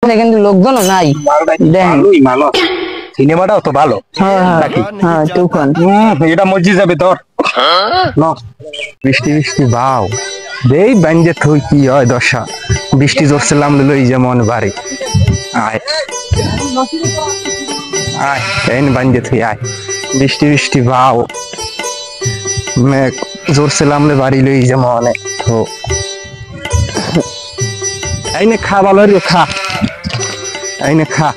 কিন্তু লোকজনও নাই। সিনেমাটাও তো ভালো। তুফান এটা মজি যাবে তোর বৃষ্টি বৃষ্টি বাও দেই বাঞ্জে থই কি হয় দশা বৃষ্টি জোরছিলাম লই যেমন বাড়ি আয় আয় এই বাঞ্জে থই আয় বৃষ্টি বৃষ্টি বাও মেঘ জোরছিলাম বাড়ি লই যেমন তো এই নে খা ভালো রে খা এই নে খা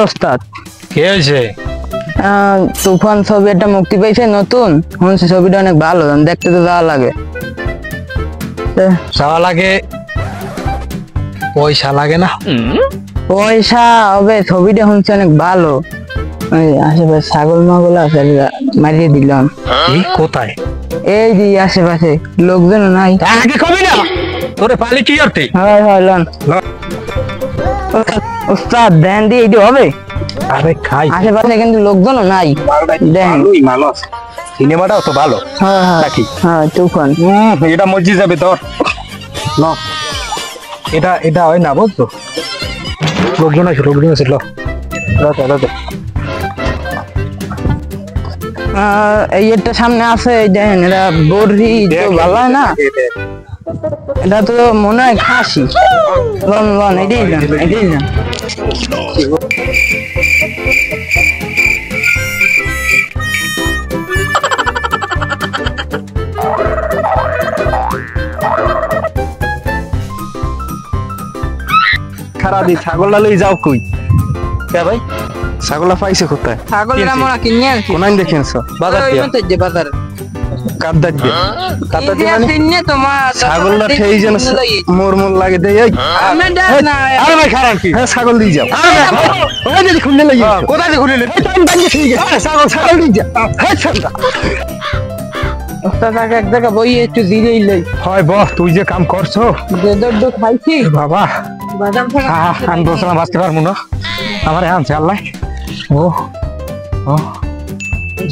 ওস্তাদ কে হয়েছে? তুফান ছবি একটা মুক্তি পেয়েছে নতুন, শুনছি ছবিটা অনেক ভালো, দেখতে তো যাওয়া লাগে। যাওয়া লাগে, পয়সা লাগে না? পয়সা হবে, ছবিটা শুনছি অনেক ভালো। আশেপাশে ছাগল মাগল আছে, মারিয়ে দিলাম। কোথায়? এই যে আশেপাশে লোকজন নাই। আগে কবি না তোরে পালি কি করতে? হয় হয় লন ওস্তাদ দেন দিয়ে এইটা হবে? আরে খাই আশেপাশে কিন্তু লোকজনও নাই। দেন সিনেমাটাও তো ভালো। নাকি? হ্যাঁ তুফান এটা মজি যাবে তোর এটা এটা হয় না বুঝছো? লোকজন আছে এই একটা সামনে আছে, দেখেন এটা বড়ি তো ভালো হয় না, এটা তো মনে হয় খাসি। লন লন এটাই যান এটাই যান। খারাপ দি ছাগলটা লই যাও কই? কে ভাই ছাগলটা পাইছে কোথায়? ছাগলের আমরা কিনে আনছি। কোনায় দেখেনছো? বাজার দিয়ে বাজার কাদ্দার দিয়ে কাদ্দার দিয়ে কিনে তোমার ছাগলটা ঠেই যেন মোর মোর লাগে দেই। এই আরে ভাই খারাপ কি? হ্যাঁ ছাগল দিয়ে যাও। আরে ওই যদি খুলে লাগি কোথায় যে খুলে এই টাইম বাঙ্গে ঠিক আছে ছাগল দিয়ে যাও। হ্যাঁ ছাগল ওস্তাদ এক জায়গা বই একটু দিলেই লই হয়। বহ তুই যে কাম করছো দেদর খাইছি বাবা। বাদাম আমি বলছিলাম বাঁচতে পারবো না, আমার আনছে আল্লাহ। ও ও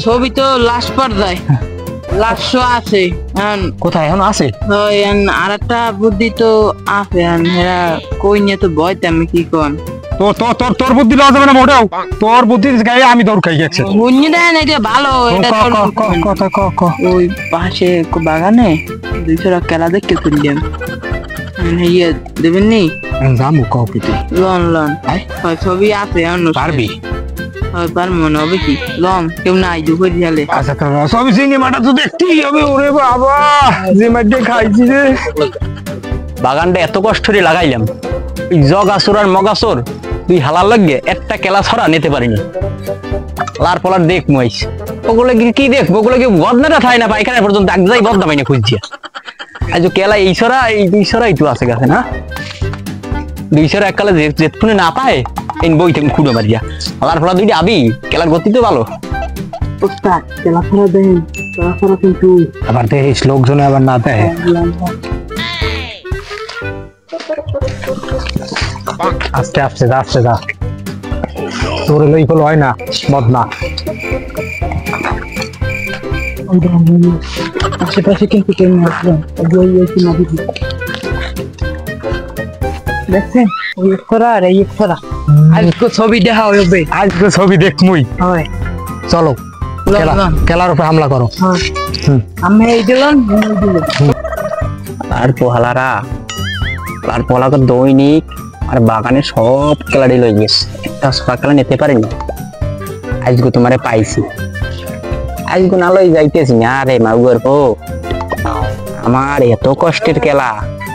ছবি তো লাস্ট পর্যায়ে লাস্ট আছে। কোথায় এখন আছে? আর একটা বুদ্ধি তো আছে, এরা কই নিয়ে তো ভয়তে আমি কি কন। তোর তোর তোর তোর বুদ্ধি লওয়া যাবে না মোটেও। তোর বুদ্ধি গায়ে আমি দৌড় খাই গেছি। বুঝনি দেন এটা ভালো। এটা কথা ক ওই পাশে বাগানে 200 টাকা কেলা দেখতে তুললাম, ইয়ে দেবেন নি? জামু কপিতে লন লন হয় ছবি আছে পারবি? হয় পার মনে হবে কি লন কেউ নাই দুপুর দিয়ালে। আচ্ছা ছবি সিনেমাটা তো দেখতেই হবে। ওরে বাবা যে মাঠে খাইছি রে। বাগানটা এত কষ্ট করে লাগাইলাম, জগাসুর আর মগাসুর তুই হালার লাগে একটা কেলা ছড়া নিতে পারিনি। লার পলার দেখ মইস ওগুলো কি দেখবো? ওগুলো কি বদনাটা থাই না পাইখানা পর্যন্ত এক যাই বদনা পাই না খুঁজছি। আজ কেলা এই ছড়া এই 2 ছড়াই তো আছে গাছে না? 2 ছড়া এককালে যেটুকুনে না পায় এই বই থেকে খুঁড়ো মারিয়া লার পলা দুইটা আবি কেলার গতি তো ভালো। ওস্তাদ কেলা ছড়া দেন, কেলা ছড়া কিন্তু আবার দেখিস লোকজনে আবার না দেয়। আস্তে আস্তে আস্তে যা, তোর লই হলো হয় না বদনা। আশেপাশে কিন্তু কেউ আসবেন দেখছেন ওই ছড়া আর এই ছড়া। আজকে ছবি দেখা হবে, আজকে ছবি দেখ মুই। হয় চলো কেলার উপর হামলা করো। আমি এই দিলাম আর পোহালারা আর পোলাকে দৈনিক আর বাগানে সব কেলারি লই গেছে, একটা সকালে নিতে পারিনি। আজকে তোমারে পাইছি, আজকে না লই যাইতেছি না রে মাগুর হো। আমার এত কষ্টের কেলা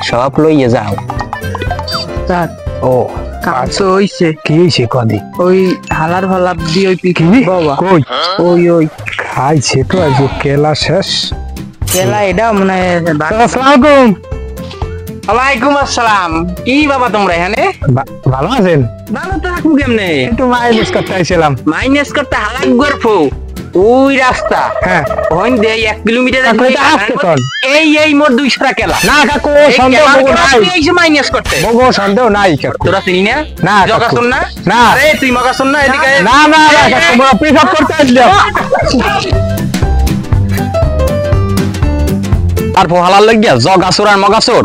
সব লইয়ে যাও। ও কাছে হইছে কি হইছে কদি? ওই হালার ভালাপ দিয়ে ওই পিকনি বাবা কই ওই খাইছে তো আজ কেলা শেষ। কেলা এটা মনে হয়। আসসালামু আলাইকুম। ওয়ালাইকুম আসসালাম। কি বাবা তোমরা এখানে? ভালো আছেন? ভালো তো থাকবো কেমনে? একটু মাইনাস করতে আইছিলাম। মাইনাস করতে হালাক গর্ফো ওই রাস্তা। হ্যাঁ ওই দে 1 কিলোমিটার এই মোর 200 টাকা কেলা। না কাকু সন্দেহ নাই, এই মাইনাস করতে বগো সন্দেহ নাই কাকু। তোরা চিনি না? না জগাসুন না? না আরে তুই মগাসুন না এদিকে? না না কাকু তোমরা পিকআপ করতে আইছো। আর পোহালার লাগিয়া জগাসুর আর মগাসুর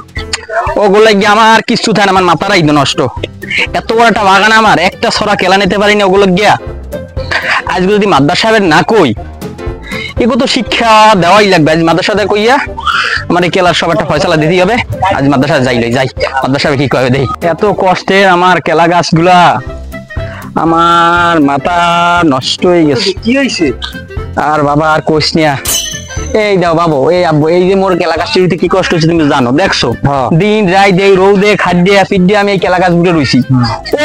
ওগুলো গিয়ে আমার কিছু থাকে না, আমার মাথার একদম নষ্ট। এত বড় একটা বাগান আমার, একটা ছড়া কেলা নিতে পারিনি ওগুলো গিয়া। আজকে যদি মাদ্রাসা সাহেবের না কই, এগুলো তো শিক্ষা দেওয়াই লাগবে। আজ মাদ্রাসাতে কইয়া আমার এই কেলার সব একটা ফয়সালা দিতেই হবে। আজ মাদ্রাসা যাই মাদ্রাসা কি কবে দেই। এত কষ্টের আমার কেলা গাছগুলা, আমার মাথা নষ্ট হয়ে গেছে। কি হয়েছে? আর বাবা আর কোষ নিয়া, এই দাও বাবু, এই আব্বু, এই যে মোর কেলা গাছ কি কষ্ট হচ্ছে তুমি জানো, দেখছো দিন রাই দেই রৌদে খাদ্যে ফিট দিয়ে আমি এই কেলা গাছ গুলো রইছি।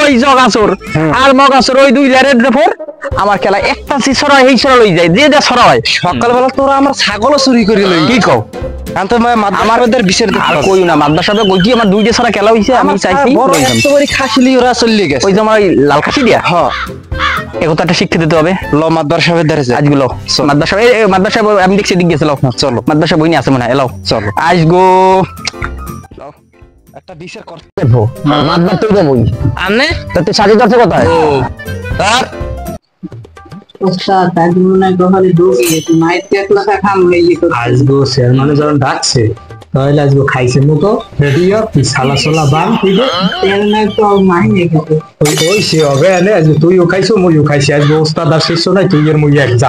ওই জগাছর আর মগাছর ওই দুই লেরের ফোর আমার কেলা একটা ছড়া এই ছড়া লই যায়, যে যা ছড়া হয়। সকালবেলা তোরা আমার ছাগলও চুরি করে লই। কি কও? আমার ওদের বিশের আর কই না মাদ্রাসা সাহেব কই কি আমার দুইটা ছড়া কেলা হইছে, আমি চাইছি রইলাম। একেবারে খাসিলি ওরা চলে গেছে। ওই যে আমার ওই লাল খাসি দিয়া, হ্যাঁ এ কথাটা শিখতে দিতে হবে। ল মাদ্রাসা সাহেবের ধারে যা। আজগুলো মাদ্রাসা মাদ্রাসা আমি দেখছি দিক গেছিল। চলো মাদ্রাসা বই নিয়ে আছে মনে হয়, এলাও চলো। আজগো একটা বিশের করতে দেখো মাদ্রাসা তুই দেবই আনে তাতে সাজি করছে কোথায়? তার ওস্তাদ আজ মনে হয় ঘরে ঢুকে গেছে, মাইর একলা খাম হয়ে গেছে। আজগো চেয়ারম্যানে যখন ডাকছে তাহলে আজগো খাইছে মুখো রেডি তুই সালা সোলা বান তুই তেল নাই তো মাইনে গেছে। ওই সে হবে আনে আজকে তুইও খাইছো মুইও খাইছি আজকে ওস্তাদ আর শিষ্য নাই তুই এর মুই এক যা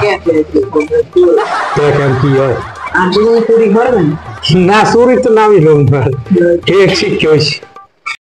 দেখ আর কি হয় আর তুমি চুরি করবেন? না চুরি তো নামই লোক ঠিক শিক্ষা হয়েছে